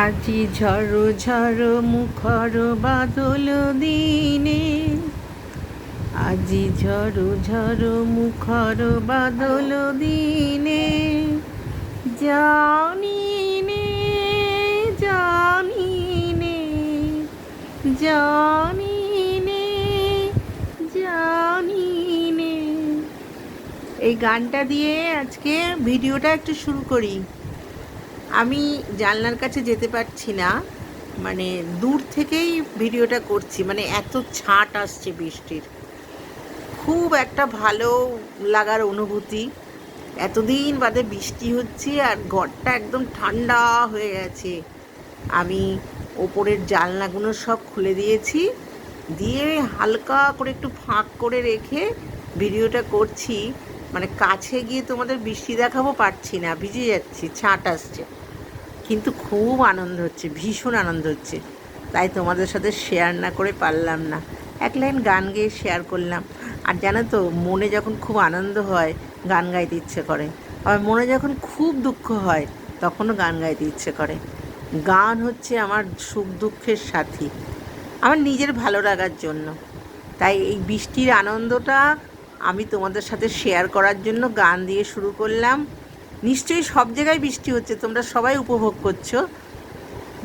আজি ঝড়ো ঝড়ো মুখর বাদল দিনে, আজি ঝড়ো ঝড়ো মুখর বাদল দিনে, জানি নে জানি নে জানি নে জানি নে। এই গানটা দিয়ে আজকে ভিডিওটা একটু শুরু করি। আমি জানলার কাছে যেতে পারছি না, মানে দূর থেকেই ভিডিওটা করছি, মানে এত ছাট আসছে বৃষ্টির। খুব একটা ভালো লাগার অনুভূতি। এতদিন বাদে বৃষ্টি হচ্ছে আর ঘরটা একদম ঠান্ডা হয়ে গেছে। আমি ওপরের জানলাগুলো সব খুলে দিয়েছি, দিয়ে হালকা করে একটু ফাঁক করে রেখে ভিডিওটা করছি। মানে কাছে গিয়ে তোমাদের বৃষ্টি দেখাবো পারছি না, ভিজে যাচ্ছি, ছাট আসছে, কিন্তু খুব আনন্দ হচ্ছে, ভীষণ আনন্দ হচ্ছে। তাই তোমাদের সাথে শেয়ার না করে পারলাম না, এক লাইন গান গেয়ে শেয়ার করলাম। আর জানো তো, মনে যখন খুব আনন্দ হয় গান গাইতে ইচ্ছে করে, আবার মনে যখন খুব দুঃখ হয় তখনও গান গাইতে ইচ্ছে করে। গান হচ্ছে আমার সুখ দুঃখের সাথী, আমার নিজের ভালো লাগার জন্য। তাই এই বৃষ্টির আনন্দটা আমি তোমাদের সাথে শেয়ার করার জন্য গান দিয়ে শুরু করলাম। নিশ্চয়ই সব জায়গায় বৃষ্টি হচ্ছে, তোমরা সবাই উপভোগ করছো,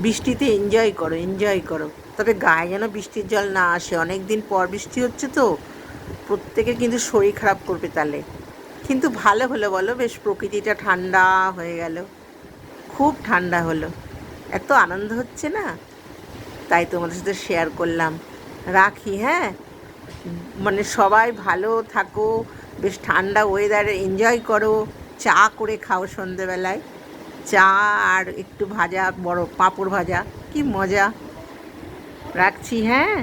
বৃষ্টিতে এনজয় করো, এনজয় করো। তবে গায়ে যেন বৃষ্টির জল না আসে, অনেক দিন পর বৃষ্টি হচ্ছে তো, প্রত্যেকের কিন্তু শরীর খারাপ করবে তাহলে। কিন্তু ভালো হলো বলো, বেশ প্রকৃতিটা ঠান্ডা হয়ে গেল, খুব ঠান্ডা হলো, এত আনন্দ হচ্ছে না, তাই তোমাদের সাথে শেয়ার করলাম। রাখি, হ্যাঁ, মানে সবাই ভালো থাকো, বেশ ঠান্ডা ওয়েদারে এনজয় করো, চা করে খাও সন্ধেবেলায়, চা আর একটু ভাজা, বড় পাঁপড় ভাজা, কি মজা। রাখছি, হ্যাঁ।